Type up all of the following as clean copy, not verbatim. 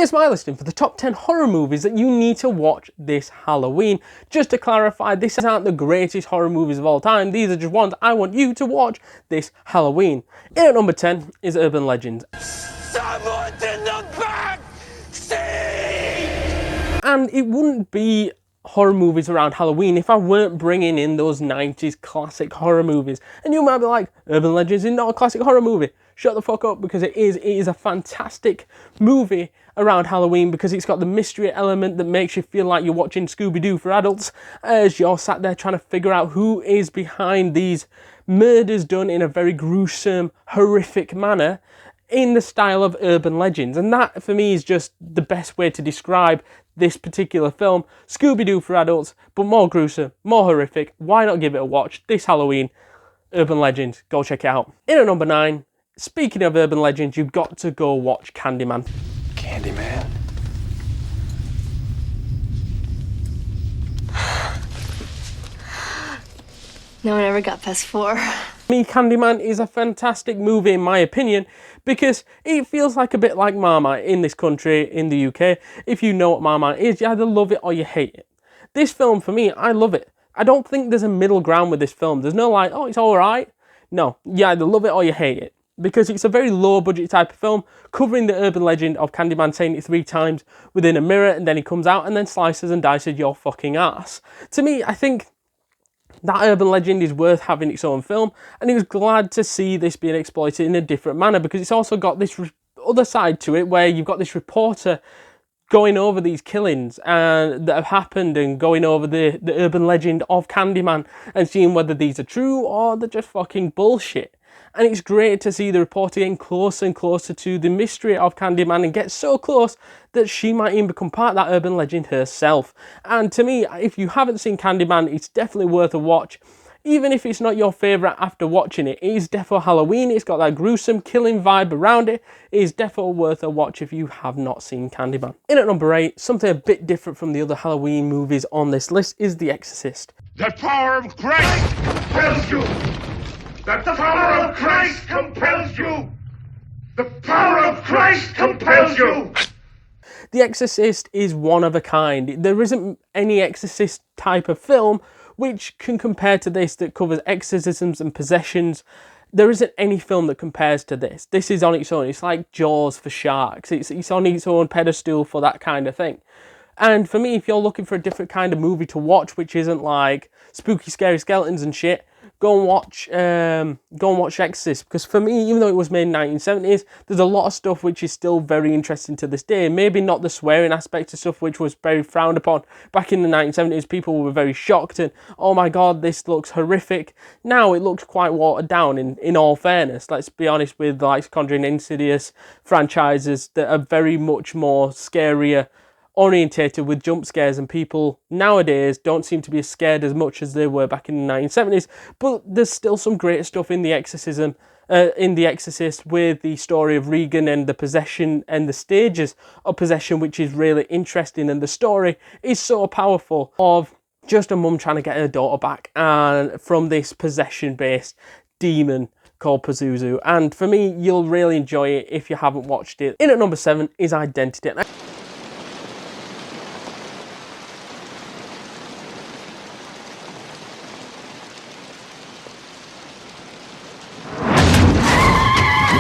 Here's my listing for the top 10 horror movies that you need to watch this Halloween. Just to clarify, these aren't the greatest horror movies of all time. These are just ones I want you to watch this Halloween. In at number 10 is Urban Legends. Someone's in the back seat! And it wouldn't be horror movies around Halloween if I weren't bringing in those 90s classic horror movies. And you might be like, Urban Legends is not a classic horror movie. Shut the fuck up, because it is. It is a fantastic movie around Halloween because it's got the mystery element that makes you feel like you're watching Scooby-Doo for adults as you're sat there trying to figure out who is behind these murders done in a very gruesome, horrific manner in the style of Urban Legends. And that, for me, is just the best way to describe this particular film. Scooby-Doo for adults, but more gruesome, more horrific. Why not give it a watch this Halloween? Urban Legends, go check it out. In at number 9, speaking of Urban Legends, you've got to go watch CANDYMAN. CANDYMAN. No one ever got past 4. CANDYMAN is a fantastic movie in my opinion because it feels like a bit like Marmite in this country, in the UK. If you know what Marmite is, you either love it or you hate it. This film, for me, I love it. I don't think there's a middle ground with this film. There's no like, oh, it's alright. No, you either love it or you hate it. Because it's a very low budget type of film, covering the urban legend of CANDYMAN saying it 3 times within a mirror, and then he comes out and then slices and dices your fucking ass. To me, I think that urban legend is worth having its own film, and he was glad to see this being exploited in a different manner because it's also got this other side to it where you've got this reporter going over these killings that have happened and going over the urban legend of CANDYMAN and seeing whether these are true or they're just fucking bullshit. And it's great to see the reporter getting closer and closer to the mystery of CANDYMAN and get so close that she might even become part of that urban legend herself. And to me, if you haven't seen CANDYMAN, it's definitely worth a watch. Even if it's not your favourite after watching it, it is definitely Halloween. It's got that gruesome killing vibe around it. It is definitely worth a watch if you have not seen CANDYMAN. In at number 8, something a bit different from the other Halloween movies on this list is The Exorcist. The power of Christ compels you! The power of Christ compels you! The power of Christ compels you! The Exorcist is one of a kind. There isn't any Exorcist type of film which can compare to this that covers exorcisms and possessions. There isn't any film that compares to this. This is on its own. It's like Jaws for sharks. It's on its own pedestal for that kind of thing. And for me, if you're looking for a different kind of movie to watch, which isn't like spooky, scary skeletons and shit, go and watch Exorcist. Because for me, even though it was made in the 1970s, there's a lot of stuff which is still very interesting to this day. Maybe not the swearing aspect of stuff, which was very frowned upon back in the 1970s. People were very shocked and, oh my god, this looks horrific. Now it looks quite watered down. In all fairness, let's be honest, with like Conjuring, Insidious franchises that are very much more scarier orientated with jump scares, and people nowadays don't seem to be as scared as much as they were back in the 1970s. But there's still some great stuff in The Exorcist with the story of Regan and the possession and the stages of possession, which is really interesting, and the story is so powerful of just a mum trying to get her daughter back and from this possession based demon called Pazuzu. And for me, you'll really enjoy it if you haven't watched it. In at number 7 is Identity.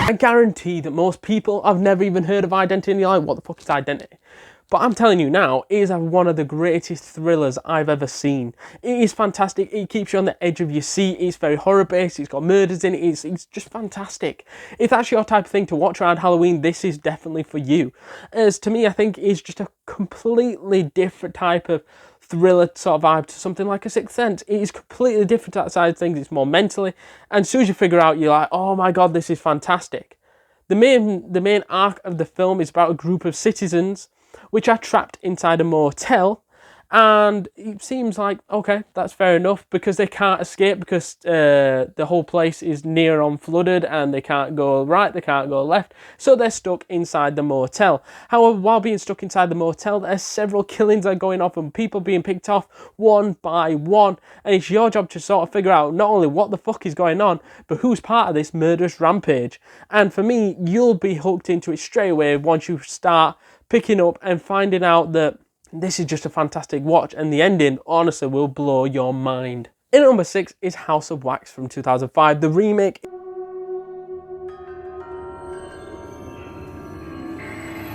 I guarantee that most people have never even heard of Identity and you're like, what the fuck is Identity? But I'm telling you now, it is one of the greatest thrillers I've ever seen. It is fantastic. It keeps you on the edge of your seat. It's very horror based. It's got murders in it. It's just fantastic. If that's your type of thing to watch around Halloween, this is definitely for you. As to me, I think it's just a completely different type of thriller sort of vibe to something like A Sixth Sense. It is completely different to that side of things. It's more mentally. And as soon as you figure out, you're like, oh my god, this is fantastic. The main arc of the film is about a group of citizens which are trapped inside a motel, and it seems like, okay, that's fair enough, because they can't escape because the whole place is near on flooded and they can't go right, they can't go left, so they're stuck inside the motel. However, while being stuck inside the motel, there's several killings that are going off and people being picked off one by one, and it's your job to sort of figure out not only what the fuck is going on, but who's part of this murderous rampage. And for me, you'll be hooked into it straight away once you start picking up and finding out that this is just a fantastic watch, and the ending honestly will blow your mind. In at number 6 is House of Wax from 2005, the remake.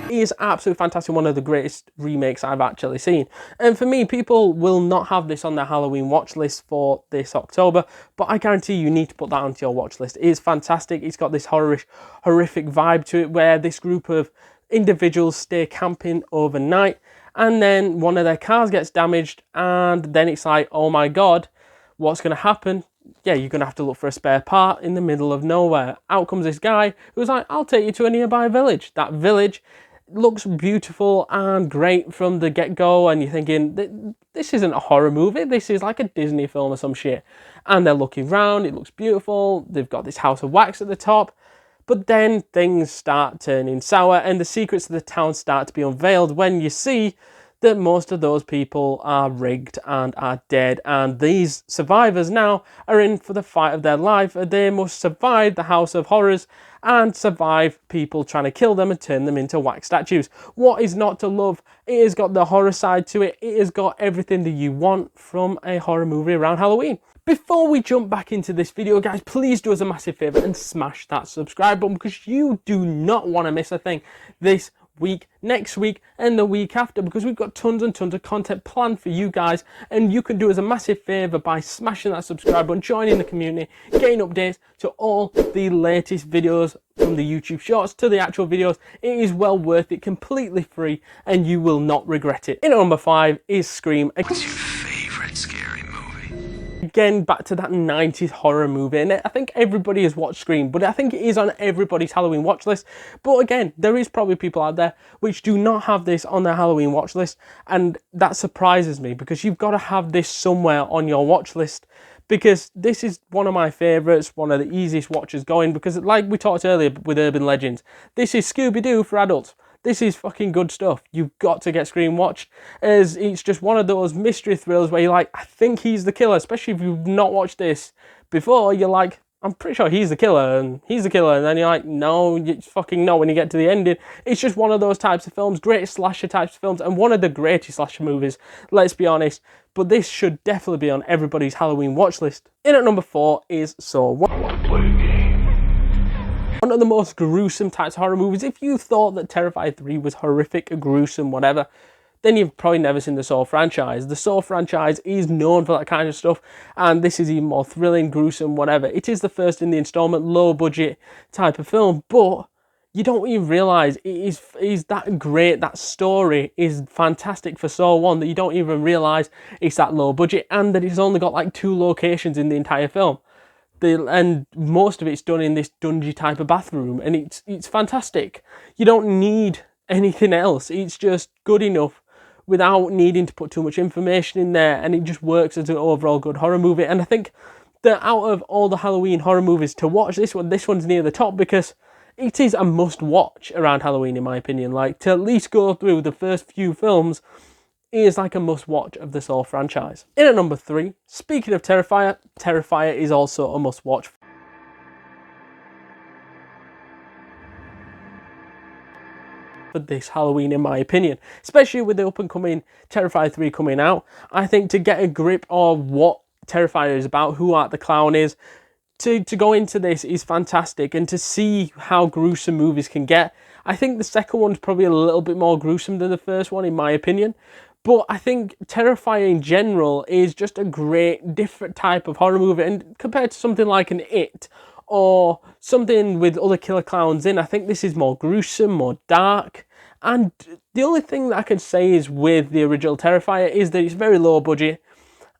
It is absolutely fantastic, one of the greatest remakes I've actually seen. And for me, people will not have this on their Halloween watch list for this October, but I guarantee you need to put that onto your watch list. It is fantastic. It's got this horrific vibe to it, where this group of individuals stay camping overnight, and then one of their cars gets damaged, and then it's like, oh my god, what's going to happen? Yeah, you're going to have to look for a spare part in the middle of nowhere. Out comes this guy who's like, I'll take you to a nearby village. That village looks beautiful and great from the get-go, and you're thinking, this isn't a horror movie, this is like a Disney film or some shit. And they're looking around, it looks beautiful, they've got this house of wax at the top, but then things start turning sour and the secrets of the town start to be unveiled when you see that most of those people are rigged and are dead, and these survivors now are in for the fight of their life. They must survive the House of Horrors and survive people trying to kill them and turn them into wax statues. What is not to love? It has got the horror side to it. It has got everything that you want from a horror movie around Halloween. Before we jump back into this video, guys, please do us a massive favour and smash that subscribe button, because you do not want to miss a thing this week, next week, and the week after, because we've got tons and tons of content planned for you guys, and you can do us a massive favour by smashing that subscribe button, joining the community, getting updates to all the latest videos, from the YouTube shorts to the actual videos. It is well worth it, completely free, and you will not regret it. In at number 5 is Scream. What's your favorite scary movie? Again, back to that 90s horror movie, and I think everybody has watched Scream, but I think it is on everybody's Halloween watch list. But again, there is probably people out there which do not have this on their Halloween watch list, and that surprises me, because you've got to have this somewhere on your watch list, because this is one of my favourites, one of the easiest watches going, because like we talked earlier with Urban Legends, this is Scooby-Doo for adults. This is fucking good stuff. You've got to get Scream watched, as it's just one of those mystery thrills where you're like, I think he's the killer, especially if you've not watched this before. You're like, I'm pretty sure he's the killer, and he's the killer, and then you're like, no, you fucking no, when you get to the ending. It's just one of those types of films, great slasher types of films, and one of the greatest slasher movies, let's be honest. But this should definitely be on everybody's Halloween watch list. In at number 4 is Saw 1. I want to play a game. One of the most gruesome types of horror movies. If you thought that Terrifier 3 was horrific, gruesome, whatever, then you've probably never seen the Saw franchise. The Saw franchise is known for that kind of stuff, and this is even more thrilling, gruesome, whatever. It is the first in the installment, low budget type of film, but you don't even realise it is that great. That story is fantastic for Saw 1, that you don't even realise it's that low budget, and that it's only got like 2 locations in the entire film. And most of it's done in this dungy type of bathroom, and it's fantastic. You don't need anything else. It's just good enough without needing to put too much information in there, and it just works as an overall good horror movie. And I think that out of all the Halloween horror movies to watch, this one's near the top, because it is a must watch around Halloween, in my opinion. Like, to at least go through the first few films is like a must watch of the Saw franchise. In at number 3, speaking of Terrifier, Terrifier is also a must watch for this Halloween, in my opinion, especially with the up and coming Terrifier 3 coming out. I think to get a grip of what Terrifier is about, who Art the Clown is, to go into this is fantastic, and to see how gruesome movies can get. I think the second one's probably a little bit more gruesome than the first one, in my opinion. But I think Terrifier in general is just a great, different type of horror movie. And compared to something like an It, or something with other killer clowns in, I think this is more gruesome, more dark. And the only thing that I can say is with the original Terrifier is that it's very low budget,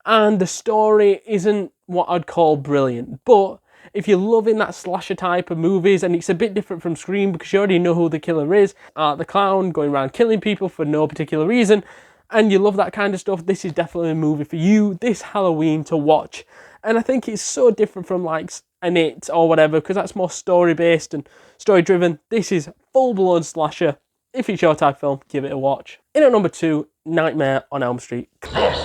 and the story isn't what I'd call brilliant. But if you're loving that slasher type of movies, and it's a bit different from Scream because you already know who the killer is, Art the Clown going around killing people for no particular reason, and you love that kind of stuff, this is definitely a movie for you this Halloween to watch. And I think it's so different from like an It or whatever, because that's more story based and story driven. This is full-blown slasher. If it's your type of film, give it a watch. In at number 2, Nightmare on Elm Street. This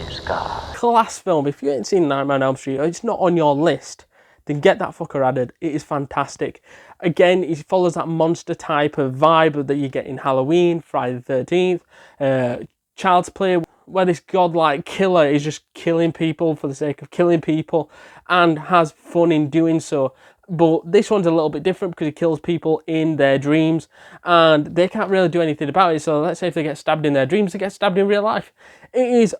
is God. Class film. If you ain't seen Nightmare on Elm Street, or it's not on your list, then get that fucker added. It is fantastic. Again, it follows that monster type of vibe that you get in Halloween, Friday the 13th, Child's Play, where this godlike killer is just killing people for the sake of killing people and has fun in doing so. But this one's a little bit different because he kills people in their dreams and they can't really do anything about it. So let's say if they get stabbed in their dreams, they get stabbed in real life. It is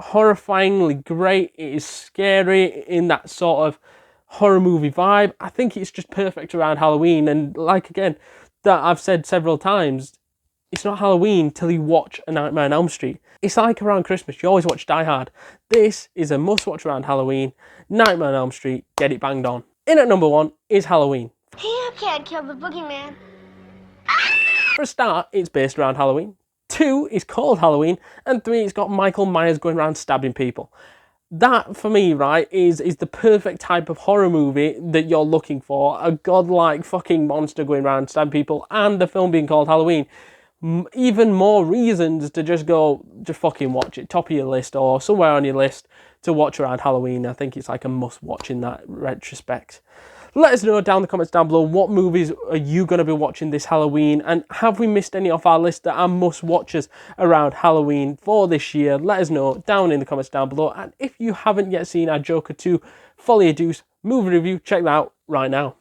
horrifyingly great. It is scary in that sort of horror movie vibe. I think it's just perfect around Halloween. And like, again, that I've said several times, it's not Halloween till you watch A Nightmare on Elm Street. It's like around Christmas, you always watch Die Hard. This is a must watch around Halloween. Nightmare on Elm Street, get it banged on. In at number 1 is Halloween. You can't kill the boogeyman. For a start, it's based around Halloween. 2 is called Halloween. And 3, it's got Michael Myers going around stabbing people. That, for me, right, is the perfect type of horror movie that you're looking for. A godlike fucking monster going around stabbing people and the film being called Halloween. Even more reasons to just fucking watch it. Top of your list or somewhere on your list to watch around Halloween. I think it's like a must watch in that retrospect. Let us know down in the comments down below what movies are you going to be watching this Halloween, and have we missed any off our list that are must watches around Halloween for this year? Let us know down in the comments down below, and if you haven't yet seen our Joker 2 Folie à Deux movie review, check that out right now.